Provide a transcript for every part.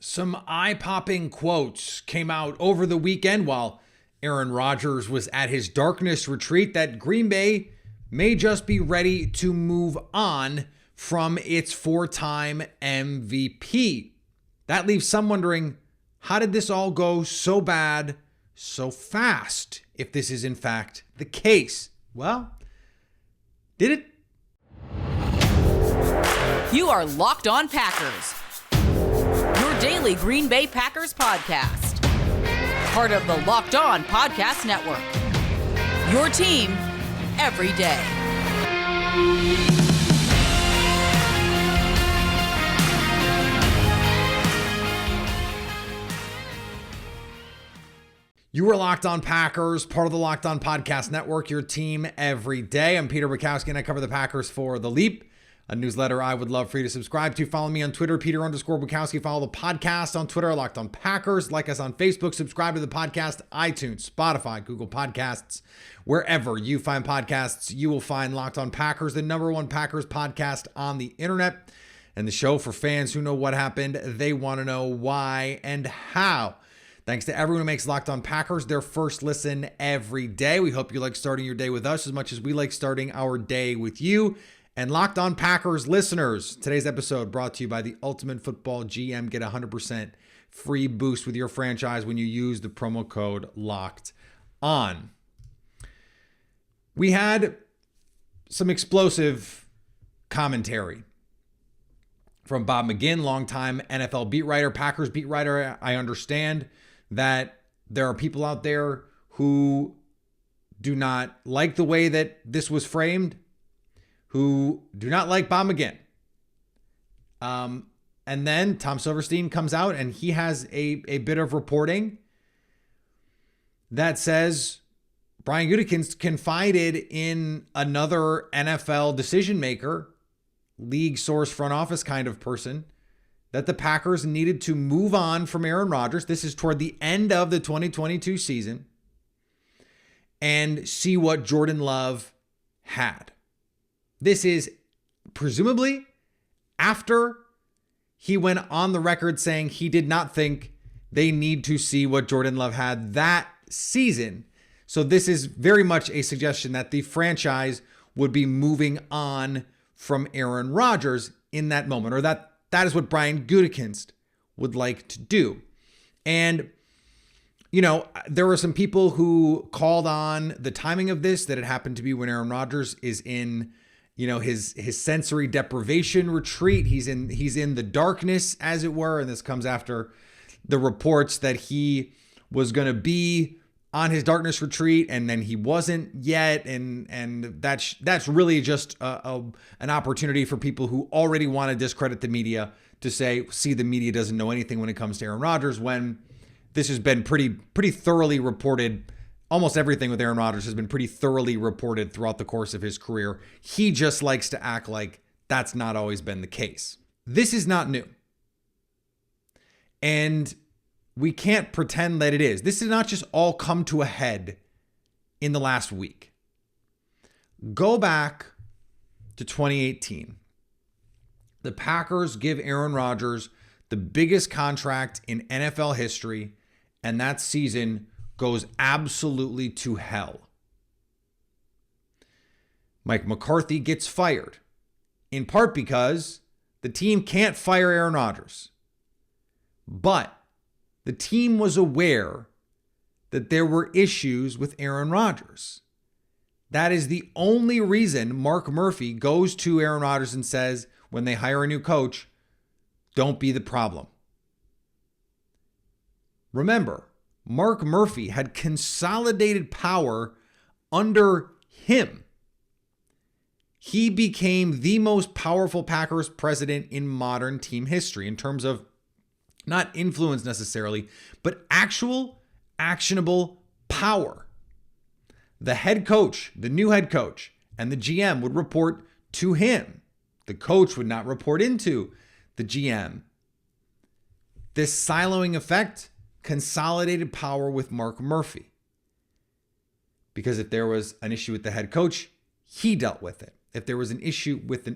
Some eye-popping quotes came out over the weekend while Aaron Rodgers was at his darkness retreat that Green Bay may just be ready to move on from its four-time MVP. That leaves some wondering, how did this all go so bad so fast, if this is in fact the case? Well, did it? You are Locked On Packers, your daily Green Bay Packers podcast. Part of the Locked On Podcast Network, your team every day. You are Locked On Packers, part of the Locked On Podcast Network, your team every day. I'm Peter Bukowski, and I cover the Packers for The Leap, a newsletter I would love for you to subscribe to. Follow me on Twitter, Peter_Bukowski. Follow the podcast on Twitter, Locked On Packers. Like us on Facebook. Subscribe to the podcast, iTunes, Spotify, Google Podcasts. Wherever you find podcasts, you will find Locked On Packers, the number one Packers podcast on the internet, and the show for fans who know what happened. They want to know why and how. Thanks to everyone who makes Locked On Packers their first listen every day. We hope you like starting your day with us as much as we like starting our day with you. And Locked On Packers listeners, today's episode brought to you by the Ultimate Football GM. Get 100% free boost with your franchise when you use the promo code Locked On. We had some explosive commentary from Bob McGinn, longtime NFL beat writer, Packers beat writer. I understand that there are people out there who do not like the way that this was framed, who do not like Bob McGinn. And then Tom Silverstein comes out and he has a bit of reporting that says Brian Gutekunst confided in another NFL decision maker, league source front office kind of person, that the Packers needed to move on from Aaron Rodgers. This is toward the end of the 2022 season, and see what Jordan Love had. This is presumably after he went on the record saying he did not think they need to see what Jordan Love had that season. So this is very much a suggestion that the franchise would be moving on from Aaron Rodgers in that moment, or that is what Brian Gutekunst would like to do. And, you know, there were some people who called on the timing of this, that it happened to be when Aaron Rodgers is in, you know, his sensory deprivation retreat. He's in the darkness, as it were. And this comes after the reports that he was going to be on his darkness retreat, and then he wasn't yet. And that's really just an opportunity for people who already want to discredit the media to say, see, the media doesn't know anything when it comes to Aaron Rodgers, when this has been pretty thoroughly reported. Almost everything with Aaron Rodgers has been pretty thoroughly reported throughout the course of his career. He just likes to act like that's not always been the case. This is not new. And we can't pretend that it is. This did not just all come to a head in the last week. Go back to 2018. The Packers give Aaron Rodgers the biggest contract in NFL history, and that season goes absolutely to hell. Mike McCarthy gets fired, in part because the team can't fire Aaron Rodgers. But the team was aware that there were issues with Aaron Rodgers. That is the only reason Mark Murphy goes to Aaron Rodgers and says, when they hire a new coach, don't be the problem. Remember, Mark Murphy had consolidated power under him. He became the most powerful Packers president in modern team history in terms of not influence necessarily, but actual actionable power. The head coach, the new head coach, and the GM would report to him. The coach would not report into the GM. This siloing effect consolidated power with Mark Murphy. Because if there was an issue with the head coach, he dealt with it. If there was an issue with a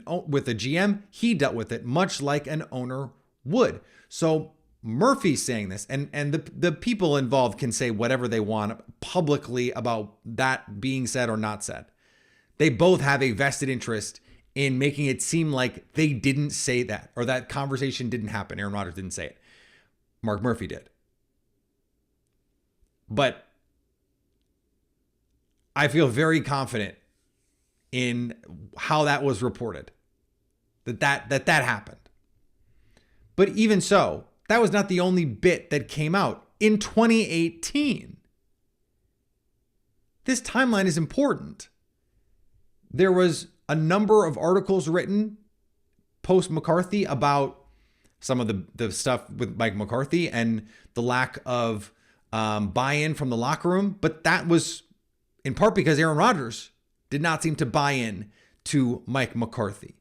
GM, he dealt with it, much like an owner would. So Murphy's saying this, and the people involved can say whatever they want publicly about that being said or not said. They both have a vested interest in making it seem like they didn't say that, or that conversation didn't happen. Aaron Rodgers didn't say it. Mark Murphy did. But I feel very confident in how that was reported, that happened. But even so, that was not the only bit that came out. In 2018, this timeline is important. There was a number of articles written post McCarthy about some of the stuff with Mike McCarthy and the lack of buy-in from the locker room. But that was in part because Aaron Rodgers did not seem to buy in to Mike McCarthy.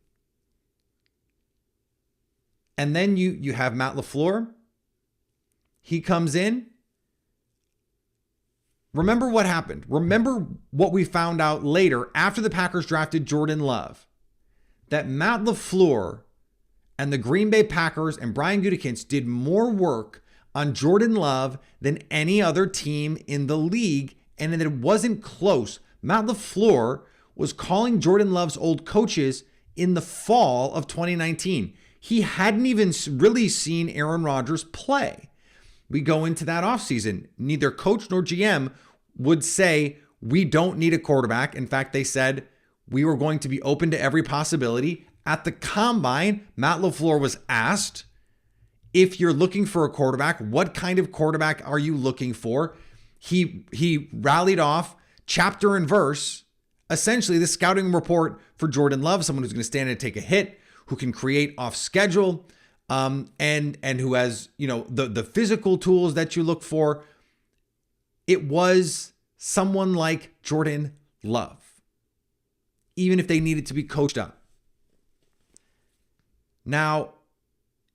And then you have Matt LaFleur. He comes in. Remember what happened. Remember what we found out later after the Packers drafted Jordan Love. That Matt LaFleur and the Green Bay Packers and Brian Gutekunst did more work on Jordan Love than any other team in the league, and that it wasn't close. Matt LaFleur was calling Jordan Love's old coaches in the fall of 2019. He hadn't even really seen Aaron Rodgers play. We go into that offseason. Neither coach nor GM would say, we don't need a quarterback. In fact, they said we were going to be open to every possibility. At the combine, Matt LaFleur was asked, if you're looking for a quarterback, what kind of quarterback are you looking for? He rallied off chapter and verse, essentially the scouting report for Jordan Love, someone who's going to stand and take a hit, who can create off schedule, and who has, the physical tools that you look for. It was someone like Jordan Love, even if they needed to be coached up. Now,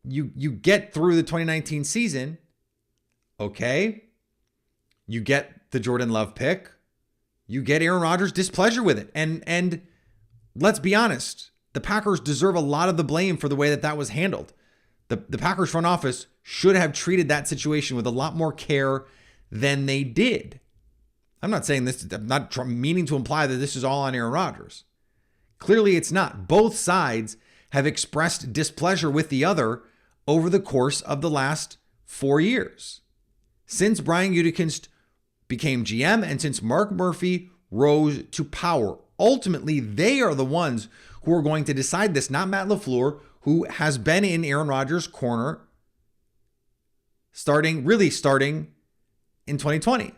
you get through the 2019 season, okay? You get the Jordan Love pick. You get Aaron Rodgers' displeasure with it. And let's be honest, the Packers deserve a lot of the blame for the way that was handled. The Packers front office should have treated that situation with a lot more care than they did. I'm not saying this, I'm not meaning to imply that this is all on Aaron Rodgers. Clearly it's not. Both sides have expressed displeasure with the other over the course of the last 4 years. Since Brian Gutekunst became GM and since Mark Murphy rose to power, ultimately they are the ones who are going to decide this, not Matt LaFleur, who has been in Aaron Rodgers' corner starting in 2020.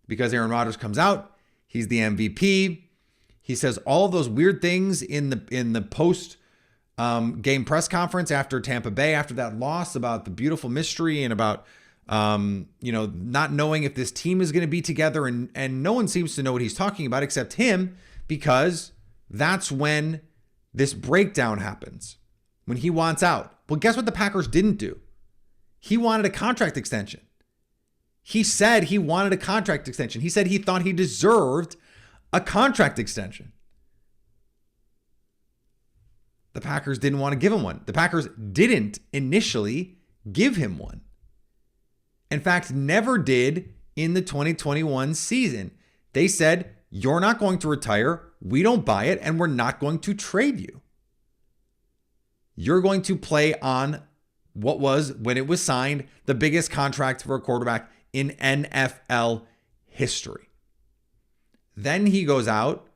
Because Aaron Rodgers comes out, he's the MVP. He says all of those weird things in the post game press conference after Tampa Bay, after that loss, about the beautiful mystery and about not knowing if this team is going to be together, and no one seems to know what he's talking about except him, because that's when this breakdown happens, when he wants out. Well, guess what the Packers didn't do? He wanted a contract extension. He said he wanted a contract extension. He said he thought he deserved a contract extension. The Packers didn't want to give him one. The Packers didn't initially give him one. In fact, never did in the 2021 season. They said, you're not going to retire. We don't buy it, and we're not going to trade you. You're going to play on what was, when it was signed, the biggest contract for a quarterback in NFL history. Then he goes out.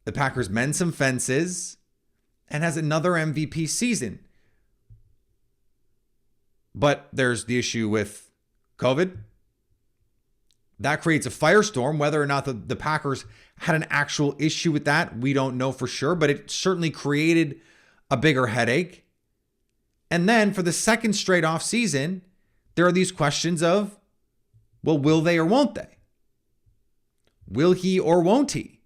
The Packers mend some fences and has another MVP season. But there's the issue with COVID. That creates a firestorm. Whether or not the Packers had an actual issue with that, we don't know for sure, but it certainly created a bigger headache. And then for the second straight off season, there are these questions of, well, will they or won't they? Will he or won't he?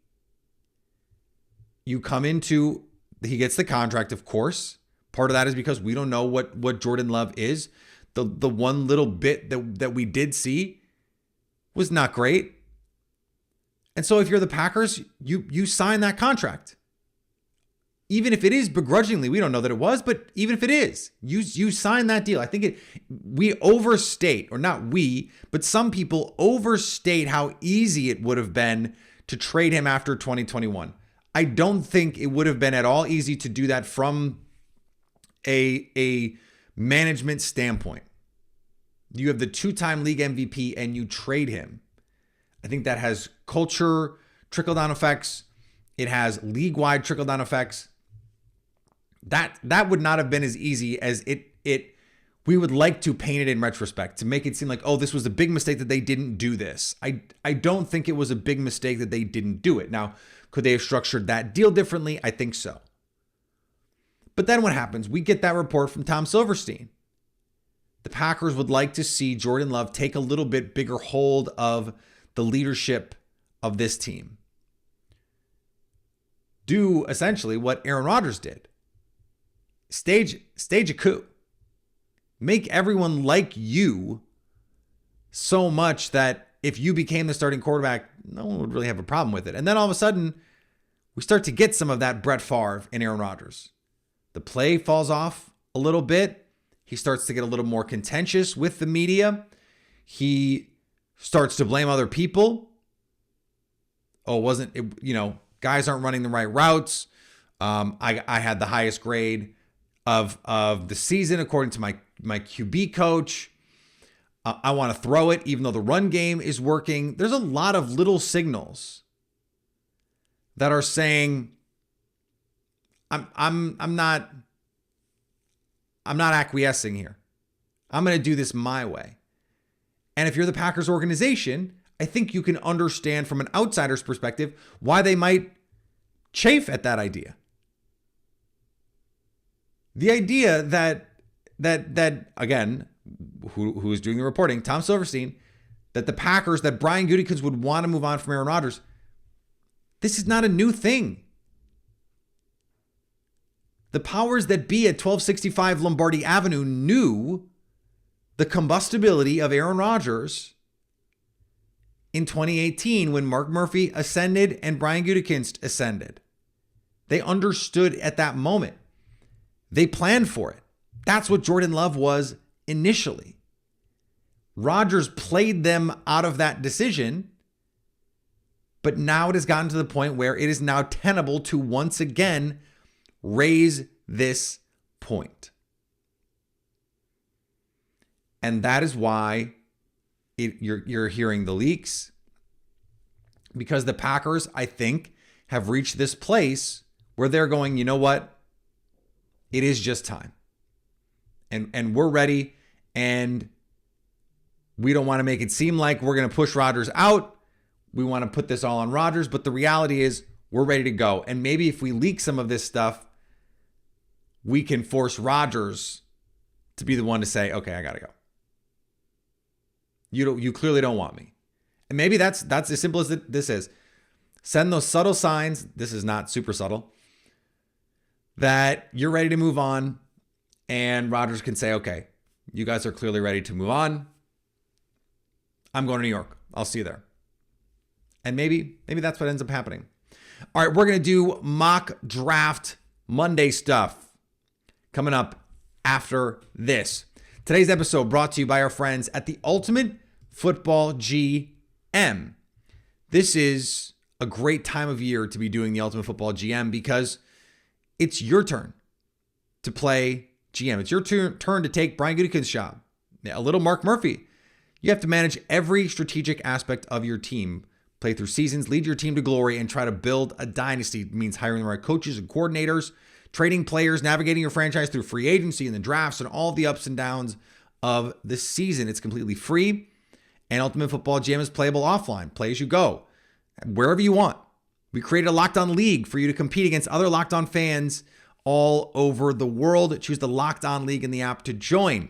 You come into, he gets the contract, of course. Part of that is because we don't know what Jordan Love is. The one little bit that we did see was not great. And so if you're the Packers, you sign that contract. even if it is begrudgingly, we don't know that it was, but even if it is, you signed that deal. I think we overstate, or not we, but some people overstate how easy it would have been to trade him after 2021. I don't think it would have been at all easy to do that from a management standpoint. You have the 2-time league MVP and you trade him. I think that has culture trickle-down effects. It has league-wide trickle-down effects. That would not have been as easy as we would like to paint it in retrospect, to make it seem like, oh, this was a big mistake that they didn't do this. I don't think it was a big mistake that they didn't do it. Now, could they have structured that deal differently? I think so. But then what happens? We get that report from Tom Silverstein. The Packers would like to see Jordan Love take a little bit bigger hold of the leadership of this team. Do essentially what Aaron Rodgers did. Stage a coup. Make everyone like you so much that if you became the starting quarterback, no one would really have a problem with it. And then all of a sudden, we start to get some of that Brett Favre and Aaron Rodgers. The play falls off a little bit. He starts to get a little more contentious with the media. He starts to blame other people. Oh, wasn't it, guys aren't running the right routes. I had the highest grade of the season according to my QB coach. I want to throw it even though the run game is working. There's a lot of little signals that are saying I'm not acquiescing here. I'm going to do this my way. And if you're the Packers organization, I think you can understand from an outsider's perspective why they might chafe at that idea. The idea that again, who is doing the reporting, Tom Silverstein, that the Packers, that Brian Gutekunst would want to move on from Aaron Rodgers. This is not a new thing. The powers that be at 1265 Lombardi Avenue knew the combustibility of Aaron Rodgers in 2018 when Mark Murphy ascended and Brian Gutekunst ascended. They understood at that moment. They planned for it. That's what Jordan Love was initially. Rodgers played them out of that decision, but now it has gotten to the point where it is now tenable to once again raise this point. And that is why you're hearing the leaks, because the Packers, I think, have reached this place where they're going, you know what? It is just time. And we're ready, and we don't want to make it seem like we're going to push Rodgers out. We want to put this all on Rodgers, but the reality is we're ready to go. And maybe if we leak some of this stuff, we can force Rodgers to be the one to say, okay, I got to go. You clearly don't want me. And maybe that's as simple as this is. Send those subtle signs. This is not super subtle. That you're ready to move on. And Rodgers can say, okay, you guys are clearly ready to move on. I'm going to New York. I'll see you there. And maybe that's what ends up happening. All right, we're going to do mock draft Monday stuff coming up after this. Today's episode brought to you by our friends at the Ultimate Football GM. This is a great time of year to be doing the Ultimate Football GM because it's your turn to play GM. It's your turn to take Brian Gutekunst's job. A little Mark Murphy. You have to manage every strategic aspect of your team. Play through seasons, lead your team to glory, and try to build a dynasty. It means hiring the right coaches and coordinators, trading players, navigating your franchise through free agency and the drafts and all the ups and downs of the season. It's completely free. And Ultimate Football GM is playable offline. Play as you go, wherever you want. We created a Locked On League for you to compete against other Locked On fans all over the world. Choose the Locked On League in the app to join.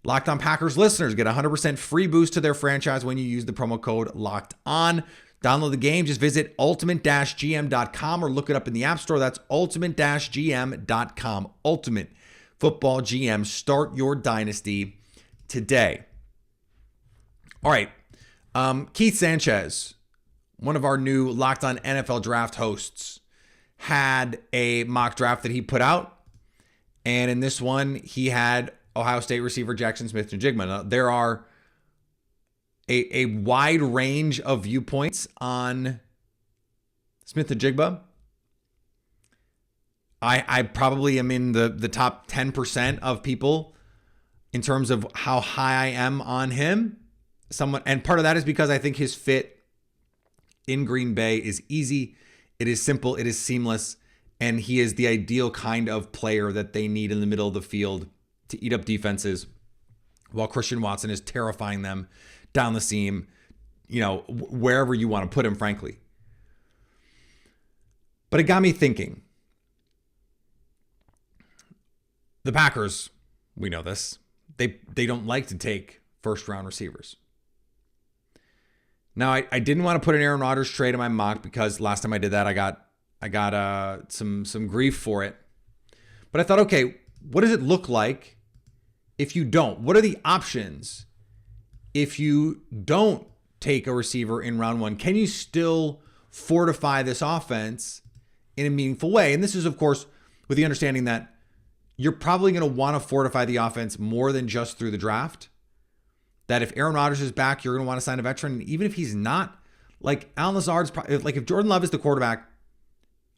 Locked On Packers listeners get a 100% free boost to their franchise when you use the promo code Locked On. Download the game. Just visit ultimate-gm.com or look it up in the App Store. That's ultimate-gm.com. Ultimate Football GM. Start your dynasty today. All right. Keith Sanchez, one of our new Locked On NFL Draft hosts, had a mock draft that he put out. And in this one, he had Ohio State receiver Jackson Smith-Njigba. Now, there are a wide range of viewpoints on Smith-Njigba. I probably am in the top 10% of people in terms of how high I am on him. And part of that is because I think his fit in Green Bay is easy. It is simple. It is seamless. And he is the ideal kind of player that they need in the middle of the field to eat up defenses while Christian Watson is terrifying them down the seam, wherever you want to put him, frankly. But it got me thinking. The Packers, we know this, they don't like to take first-round receivers. Now, I didn't want to put an Aaron Rodgers trade in my mock because last time I did that, I got some grief for it. But I thought, okay, what does it look like if you don't? What are the options if you don't take a receiver in round one? Can you still fortify this offense in a meaningful way? And this is, of course, with the understanding that you're probably going to want to fortify the offense more than just through the draft. That if Aaron Rodgers is back, you're going to want to sign a veteran. And even if he's not, like Alan Lazard's, like if Jordan Love is the quarterback,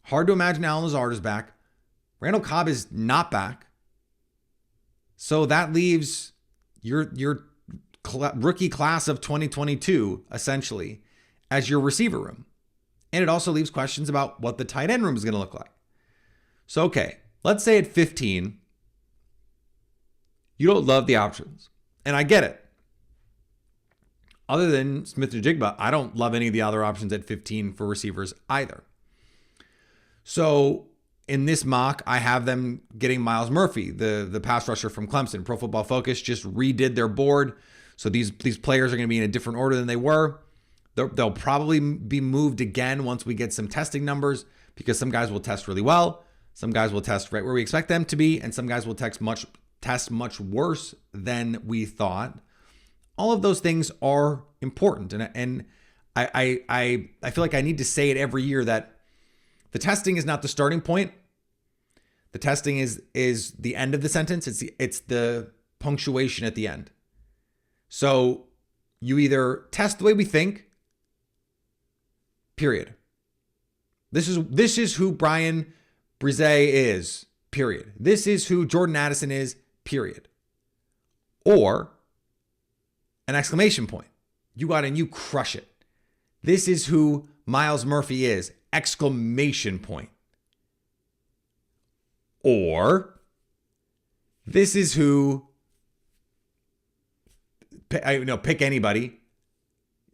hard to imagine Alan Lazard is back. Randall Cobb is not back. So that leaves your rookie class of 2022, essentially, as your receiver room. And it also leaves questions about what the tight end room is going to look like. So, okay, let's say at 15, you don't love the options. And I get it. Other than Smith-Njigba, I don't love any of the other options at 15 for receivers either. So in this mock, I have them getting Myles Murphy, the pass rusher from Clemson. Pro Football Focus just redid their board. So these players are going to be in a different order than they were. They'll probably be moved again once we get some testing numbers because some guys will test really well. Some guys will test right where we expect them to be. And some guys will test much worse than we thought. All of those things are important. And I feel like I need to say it every year that the testing is not the starting point. The testing is the end of the sentence. It's the punctuation at the end. So you either test the way we think, period. This is who Brian Brise is, period. This is who Jordan Addison is, period. Or an exclamation point. You got and you crush it. This is who Myles Murphy is, exclamation point. Or this is who, pick anybody.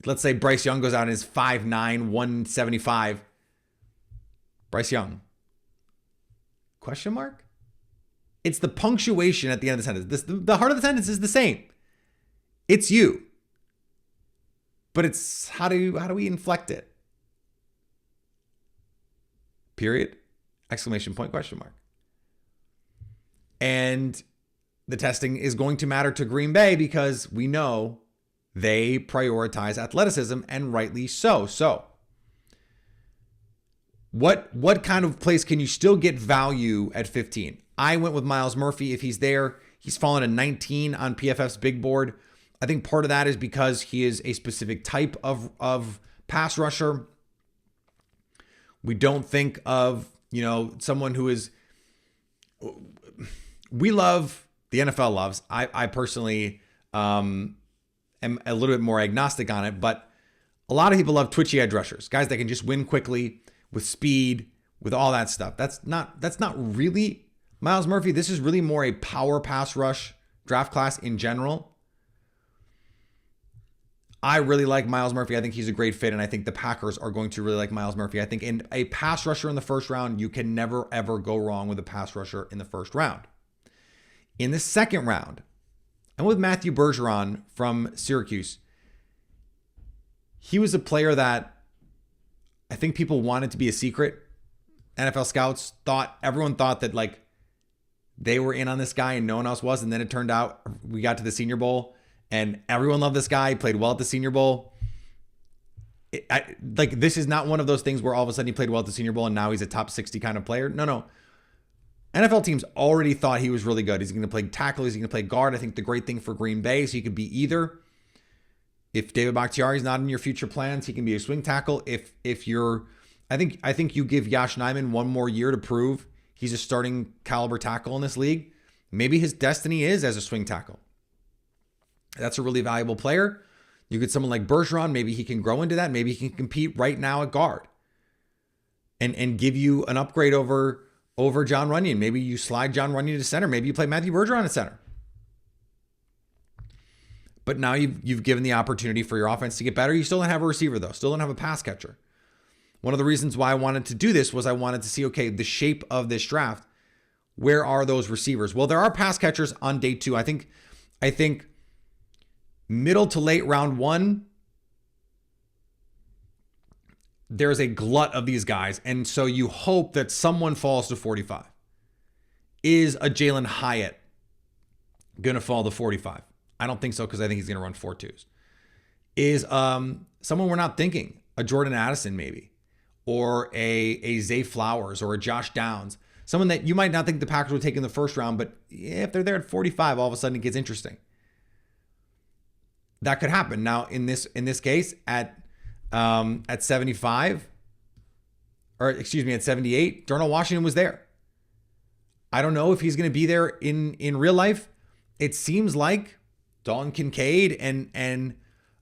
Let's say Bryce Young goes out and is 5'9", 175. Bryce Young. Question mark? It's the punctuation at the end of the sentence. The heart of the sentence is the same. It's you. But it's how do we inflect it? Period. Exclamation point, question mark. And the testing is going to matter to Green Bay because we know they prioritize athleticism, and rightly so. So what kind of place can you still get value at 15? I went with Myles Murphy. If he's there, he's fallen to 19 on PFF's big board. I think part of that is because he is a specific type of pass rusher. We don't think of, someone who is, we love, the NFL loves. I personally am a little bit more agnostic on it, but a lot of people love twitchy edge rushers, guys that can just win quickly with speed, with all that stuff. That's not really Myles Murphy. This is really more a power pass rush draft class in general. I really like Myles Murphy. I think he's a great fit, and I think the Packers are going to really like Myles Murphy. I think in a pass rusher in the first round, you can never, ever go wrong with a pass rusher in the first round. In the second round, I'm with Matthew Bergeron from Syracuse. He was a player that I think people wanted to be a secret. NFL scouts everyone thought that like they were in on this guy and no one else was. And then it turned out we got to the Senior Bowl and everyone loved this guy. He played well at the Senior Bowl. This is not one of those things where all of a sudden he played well at the Senior Bowl and now he's a top 60 kind of player. No. NFL teams already thought he was really good. He's going to play tackle. He's going to play guard. I think the great thing for Green Bay is he could be either. If David Bakhtiari is not in your future plans, he can be a swing tackle. If you're, I think you give Yosh Nijman one more year to prove he's a starting caliber tackle in this league. Maybe his destiny is as a swing tackle. That's a really valuable player. You get someone like Bergeron. Maybe he can grow into that. Maybe he can compete right now at guard and give you an upgrade over John Runyon. Maybe you slide John Runyon to center. Maybe you play Matthew Bergeron at center. But now you've given the opportunity for your offense to get better. You still don't have a receiver, though. Still don't have a pass catcher. One of the reasons why I wanted to do this was I wanted to see, okay, the shape of this draft. Where are those receivers? Well, there are pass catchers on day 2. I think middle to late round 1, there's a glut of these guys. And so you hope that someone falls to 45. Is a Jalen Hyatt going to fall to 45? I don't think so, because I think he's going to run 4.2s. Is someone we're not thinking, a Jordan Addison maybe, or a Zay Flowers or a Josh Downs, someone that you might not think the Packers would take in the first round, but if they're there at 45, all of a sudden it gets interesting. That could happen. Now, in this case, at 75, or excuse me, at 78, Darnell Washington was there. I don't know if he's going to be there in real life. It seems like Dalton Kincaid and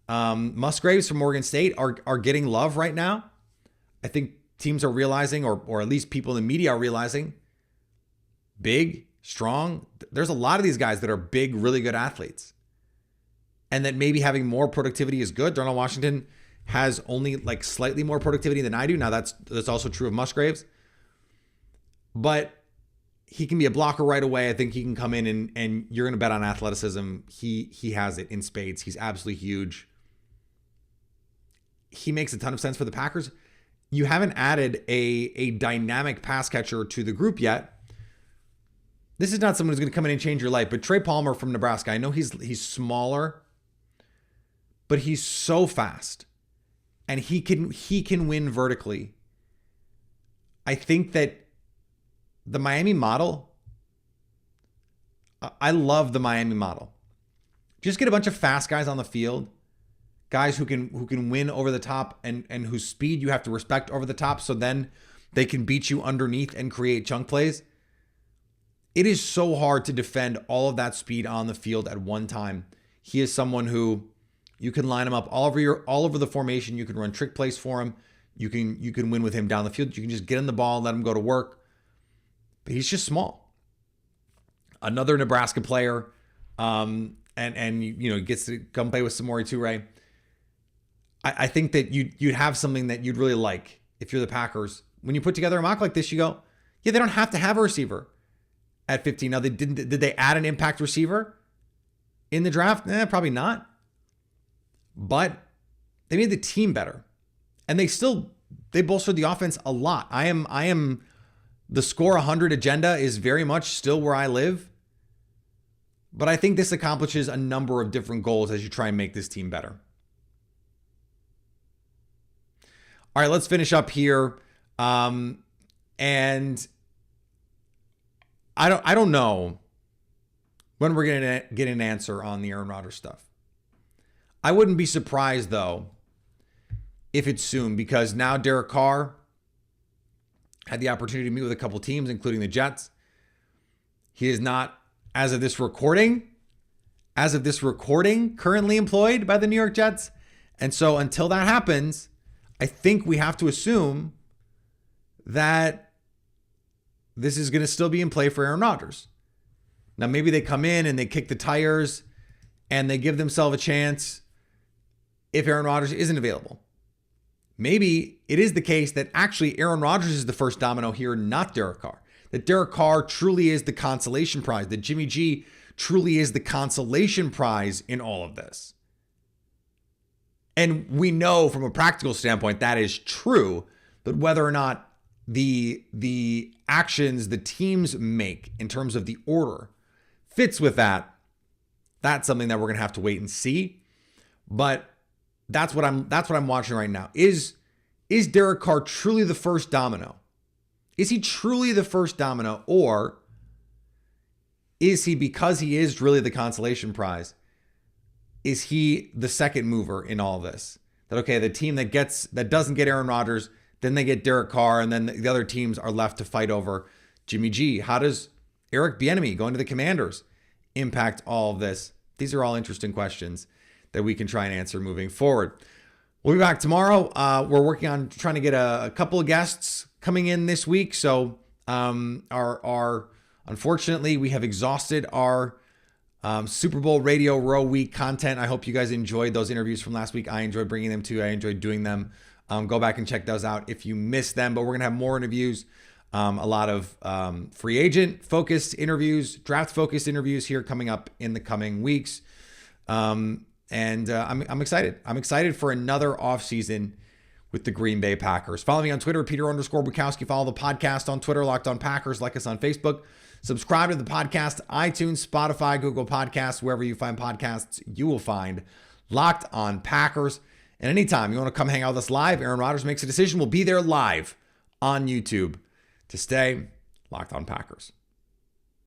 Musgraves from Morgan State are getting love right now. I think teams are realizing, or at least people in the media are realizing, big, strong. There's a lot of these guys that are big, really good athletes. And that maybe having more productivity is good. Darnell Washington has only like slightly more productivity than I do. Now that's also true of Musgraves. But he can be a blocker right away. I think he can come in and you're going to bet on athleticism. He has it in spades. He's absolutely huge. He makes a ton of sense for the Packers. You haven't added a dynamic pass catcher to the group yet. This is not someone who's going to come in and change your life, but Trey Palmer from Nebraska, I know he's smaller, but he's so fast and he can win vertically. I think that the Miami model, I love the Miami model. Just get a bunch of fast guys on the field, guys who can win over the top and whose speed you have to respect over the top, so then they can beat you underneath and create chunk plays. It is so hard to defend all of that speed on the field at one time. He is someone who you can line him up all over the formation. You can run trick plays for him. You can win with him down the field. You can just get him the ball and let him go to work. But he's just small. Another Nebraska player, and gets to come play with Samori Toure. I think that you'd have something that you'd really like if you're the Packers. When you put together a mock like this, you go, yeah, they don't have to have a receiver at 15. Now, did they add an impact receiver in the draft? Probably not. But they made the team better. And they bolstered the offense a lot. I am the score 100 agenda is very much still where I live. But I think this accomplishes a number of different goals as you try and make this team better. All right, let's finish up here. And I don't know when we're going to get an answer on the Aaron Rodgers stuff. I wouldn't be surprised, though, if it's soon, because now Derek Carr had the opportunity to meet with a couple teams, including the Jets. He is not, as of this recording, currently employed by the New York Jets. And so until that happens, I think we have to assume that this is going to still be in play for Aaron Rodgers. Now, maybe they come in and they kick the tires and they give themselves a chance if Aaron Rodgers isn't available. Maybe it is the case that actually Aaron Rodgers is the first domino here, not Derek Carr. That Derek Carr truly is the consolation prize. That Jimmy G truly is the consolation prize in all of this. And we know from a practical standpoint that is true, but whether or not the actions the teams make in terms of the order fits with that, that's something that we're going to have to wait and see. But That's what I'm watching right now. Is Derek Carr truly the first domino? Is he truly the first domino, or is he, because he is really the consolation prize, is he the second mover in all this? That, okay, the team that doesn't get Aaron Rodgers, then they get Derek Carr, and then the other teams are left to fight over Jimmy G. How does Eric Bieniemy going to the Commanders impact all of this? These are all interesting questions that we can try and answer moving forward. We'll be back tomorrow. We're working on trying to get a couple of guests coming in this week. So unfortunately, we have exhausted our Super Bowl Radio Row Week content. I hope you guys enjoyed those interviews from last week. I enjoyed bringing them to you. I enjoyed doing them. Go back and check those out if you missed them. But we're going to have more interviews, a lot of free agent focused interviews, draft focused interviews here coming up in the coming weeks. I'm excited. I'm excited for another offseason with the Green Bay Packers. Follow me on Twitter, Peter_Bukowski. Follow the podcast on Twitter, Locked On Packers. Like us on Facebook. Subscribe to the podcast, iTunes, Spotify, Google Podcasts, wherever you find podcasts, you will find Locked On Packers. And anytime you want to come hang out with us live, Aaron Rodgers Makes a Decision will be there live on YouTube to stay Locked On Packers.